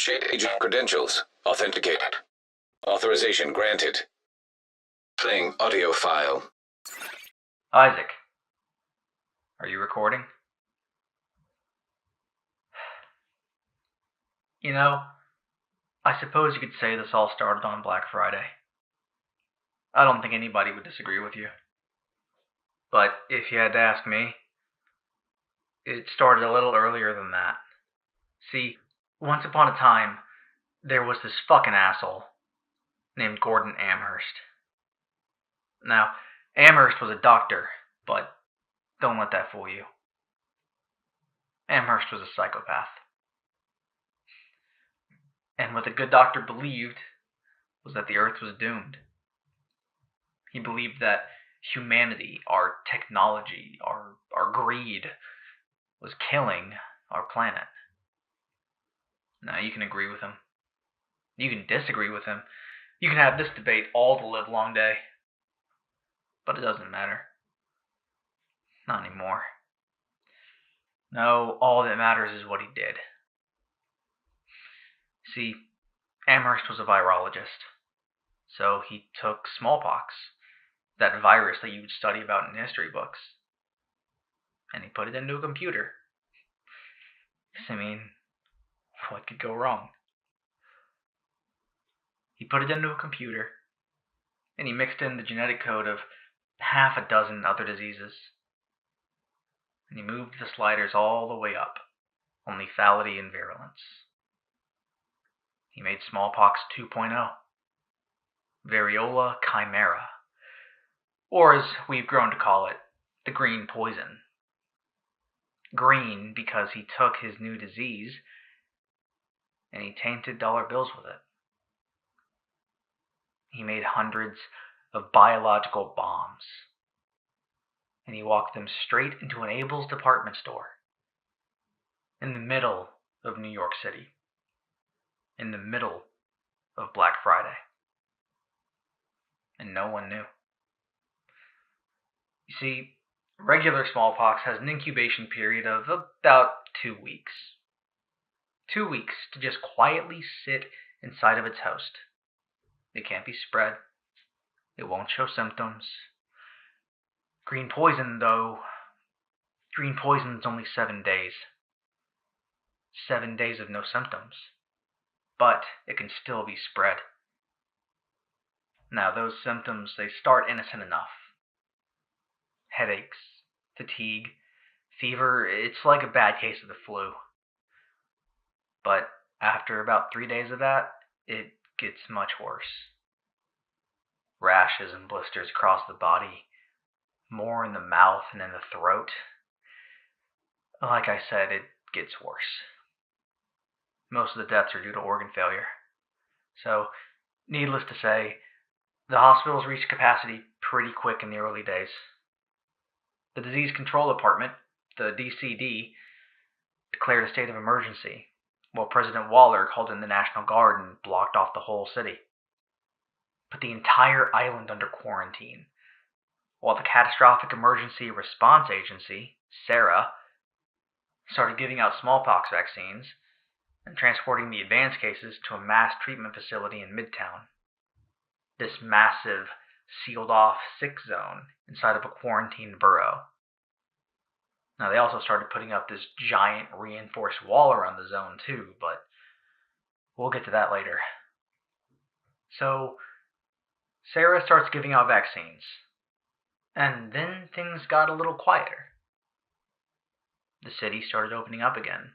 Shade agent credentials authenticated. Authorization granted. Playing audio file. Isaac, are you recording? You know, I suppose you could say this all started on Black Friday. I don't think anybody would disagree with you. But if you had to ask me, it started a little earlier than that. See, once upon a time, there was this fucking asshole named Gordon Amherst. Now, Amherst was a doctor, but don't let that fool you. Amherst was a psychopath. And what the good doctor believed was that the Earth was doomed. He believed that humanity, our technology, our greed was killing our planet. Now, you can agree with him. You can disagree with him. You can have this debate all the livelong day. But it doesn't matter. Not anymore. No, all that matters is what he did. See, Amherst was a virologist. So he took smallpox, that virus that you would study about in history books, and he put it into a computer. I mean, what could go wrong? He put it into a computer, and he mixed in the genetic code of half a dozen other diseases. And he moved the sliders all the way up on lethality and virulence. He made smallpox 2.0, variola chimera, or as we've grown to call it, the green poison. Green because he took his new disease and he tainted dollar bills with it. He made hundreds of biological bombs, and he walked them straight into an Abel's department store in the middle of New York City, in the middle of Black Friday. And no one knew. You see, regular smallpox has an incubation period of about 2 weeks. 2 weeks to just quietly sit inside of its host. It can't be spread. It won't show symptoms. Green poison, though, green poison's only 7 days. 7 days of no symptoms. But it can still be spread. Now, those symptoms, they start innocent enough. Headaches, fatigue, fever, it's like a bad case of the flu. But after about 3 days of that, it gets much worse. Rashes and blisters across the body, more in the mouth and in the throat. Like I said, it gets worse. Most of the deaths are due to organ failure. So, needless to say, the hospitals reached capacity pretty quick in the early days. The Disease Control Department, the DCD, declared a state of emergency, while President Waller called in the National Guard and blocked off the whole city. Put the entire island under quarantine, while the Catastrophic Emergency Response Agency, SARA, started giving out smallpox vaccines and transporting the advanced cases to a mass treatment facility in Midtown. This massive, sealed-off sick zone inside of a quarantined borough. Now, they also started putting up this giant reinforced wall around the zone too, but we'll get to that later. So, Sarah starts giving out vaccines, and then things got a little quieter. The city started opening up again.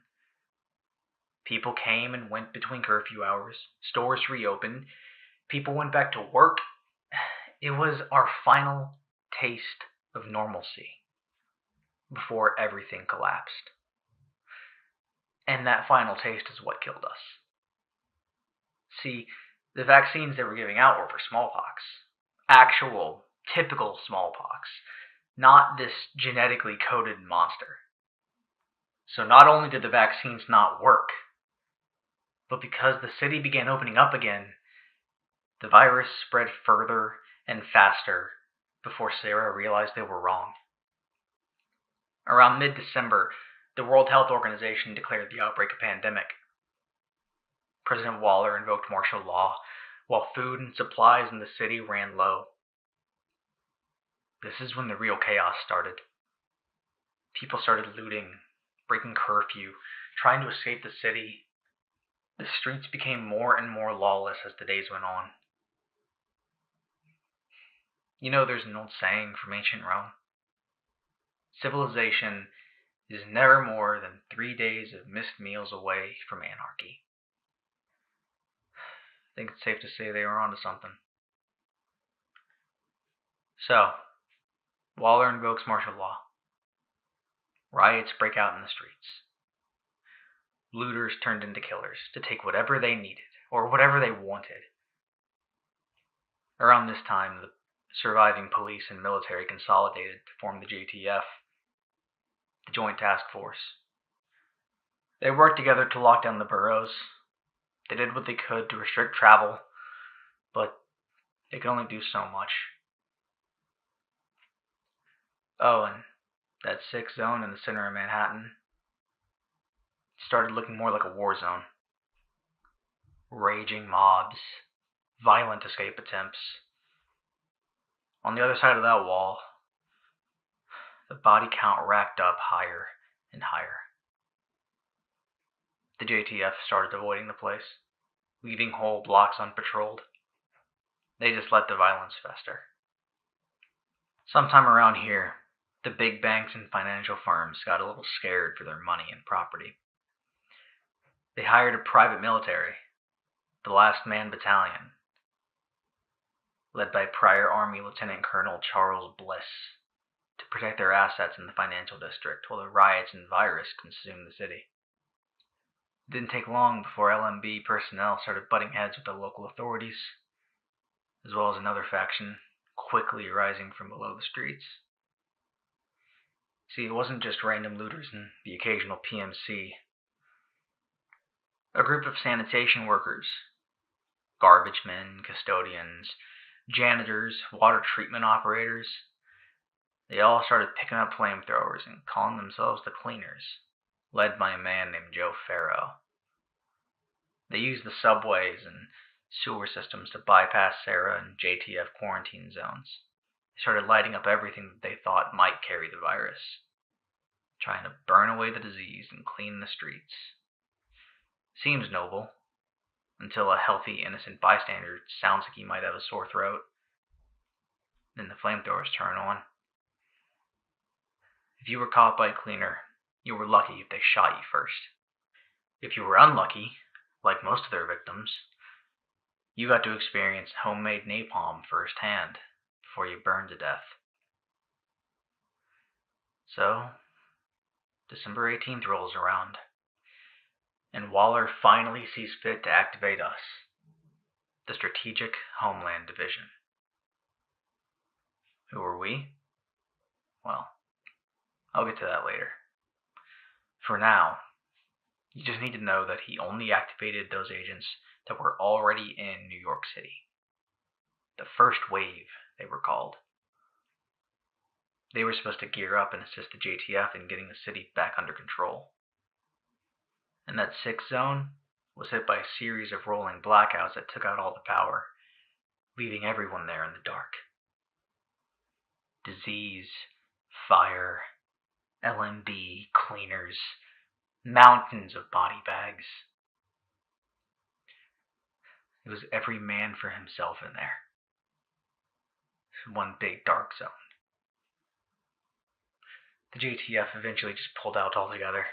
People came and went between curfew hours, stores reopened, people went back to work. It was our final taste of normalcy before everything collapsed. And that final taste is what killed us. See, the vaccines they were giving out were for smallpox. Actual, typical smallpox. Not this genetically coded monster. So not only did the vaccines not work, but because the city began opening up again, the virus spread further and faster before Sarah realized they were wrong. Around mid-December, the World Health Organization declared the outbreak a pandemic. President Waller invoked martial law, while food and supplies in the city ran low. This is when the real chaos started. People started looting, breaking curfew, trying to escape the city. The streets became more and more lawless as the days went on. You know, there's an old saying from ancient Rome. Civilization is never more than 3 days of missed meals away from anarchy. I think it's safe to say they were onto something. So, Waller invokes martial law. Riots break out in the streets. Looters turned into killers to take whatever they needed, or whatever they wanted. Around this time, the surviving police and military consolidated to form the JTF, the Joint Task Force. They worked together to lock down the boroughs. They did what they could to restrict travel, but they could only do so much. Oh, and that 6th zone in the center of Manhattan started looking more like a war zone. Raging mobs, violent escape attempts. On the other side of that wall, the body count racked up higher and higher. The JTF started avoiding the place, leaving whole blocks unpatrolled. They just let the violence fester. Sometime around here, the big banks and financial firms got a little scared for their money and property. They hired a private military, the Last Man Battalion, led by prior Army Lieutenant Colonel Charles Bliss, to protect their assets in the financial district while the riots and virus consumed the city. It didn't take long before LMB personnel started butting heads with the local authorities, as well as another faction quickly rising from below the streets. See, it wasn't just random looters and the occasional PMC. A group of sanitation workers, garbage men, custodians, janitors, water treatment operators, they all started picking up flamethrowers and calling themselves the Cleaners, led by a man named Joe Farrow. They used the subways and sewer systems to bypass Sarah and JTF quarantine zones. They started lighting up everything that they thought might carry the virus, trying to burn away the disease and clean the streets. Seems noble, until a healthy, innocent bystander sounds like he might have a sore throat. Then the flamethrowers turn on. If you were caught by a cleaner, you were lucky if they shot you first. If you were unlucky, like most of their victims, you got to experience homemade napalm firsthand before you burned to death. So, December 18th rolls around, and Waller finally sees fit to activate us, the Strategic Homeland Division. Who are we? Well, I'll get to that later. For now, you just need to know that he only activated those agents that were already in New York City. The first wave, they were called. They were supposed to gear up and assist the JTF in getting the city back under control. And that 6th zone was hit by a series of rolling blackouts that took out all the power, leaving everyone there in the dark. Disease, fire, LMB, cleaners, mountains of body bags. It was every man for himself in there. One big dark zone. The JTF eventually just pulled out altogether,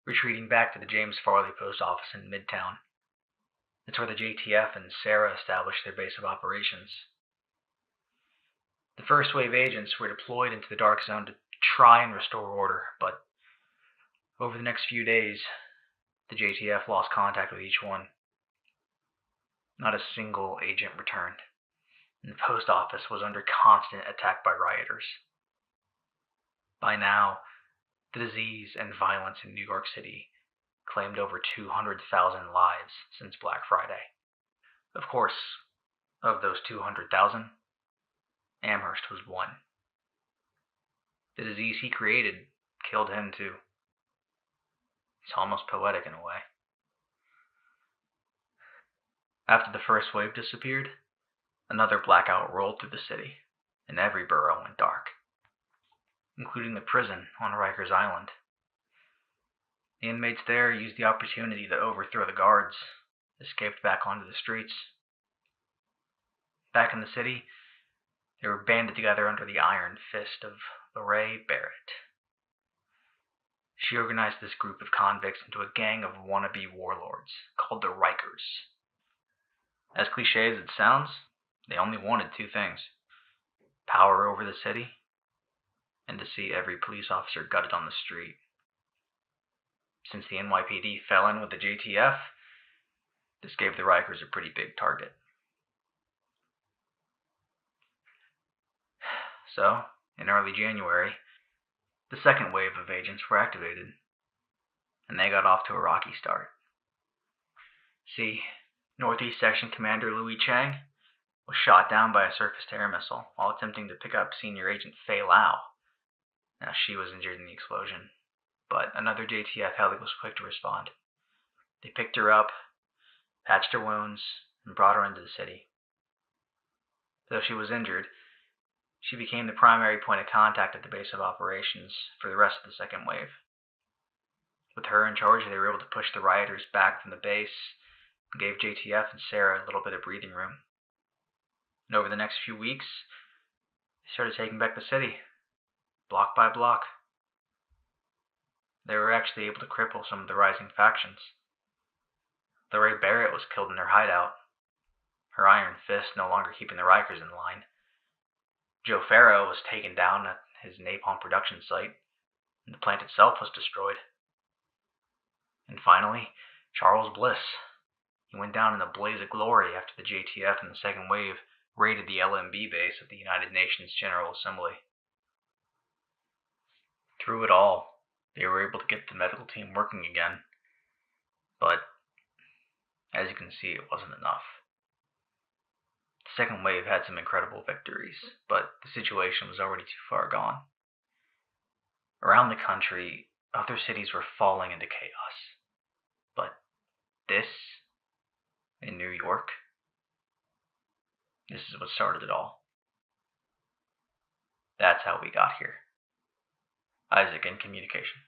retreating back to the James Farley post office in Midtown. It's where the JTF and Sarah established their base of operations. The first wave agents were deployed into the dark zone to try and restore order, but over the next few days, the JTF lost contact with each one. Not a single agent returned, and the post office was under constant attack by rioters. By now, the disease and violence in New York City claimed over 200,000 lives since Black Friday. Of course, of those 200,000, Amherst was one. The disease he created killed him too. It's almost poetic in a way. After the first wave disappeared, another blackout rolled through the city, and every borough went dark, including the prison on Rikers Island. The inmates there used the opportunity to overthrow the guards, escaped back onto the streets. Back in the city, they were banded together under the iron fist of Lorraine Barrett. She organized this group of convicts into a gang of wannabe warlords called the Rikers. As cliché as it sounds, they only wanted two things: power over the city, and to see every police officer gutted on the street. Since the NYPD fell in with the JTF, this gave the Rikers a pretty big target. So, in early January, the second wave of agents were activated, and they got off to a rocky start. See, Northeast Section Commander Louis Chang was shot down by a surface-to-air missile while attempting to pick up Senior Agent Fei Lau. Now, she was injured in the explosion, but another JTF heli was quick to respond. They picked her up, patched her wounds, and brought her into the city. Though she was injured, she became the primary point of contact at the base of operations for the rest of the second wave. With her in charge, they were able to push the rioters back from the base and gave JTF and Sarah a little bit of breathing room. And over the next few weeks, they started taking back the city, block by block. They were actually able to cripple some of the rising factions. Lorraine Barrett was killed in their hideout, her iron fist no longer keeping the Rikers in line. Joe Farrow was taken down at his napalm production site, and the plant itself was destroyed. And finally, Charles Bliss. He went down in a blaze of glory after the JTF and the second wave raided the LMB base of the United Nations General Assembly. Through it all, they were able to get the medical team working again, but as you can see, it wasn't enough. The second wave had some incredible victories, but the situation was already too far gone. Around the country, other cities were falling into chaos. But this, in New York, this is what started it all. That's how we got here. Isaac in Communication.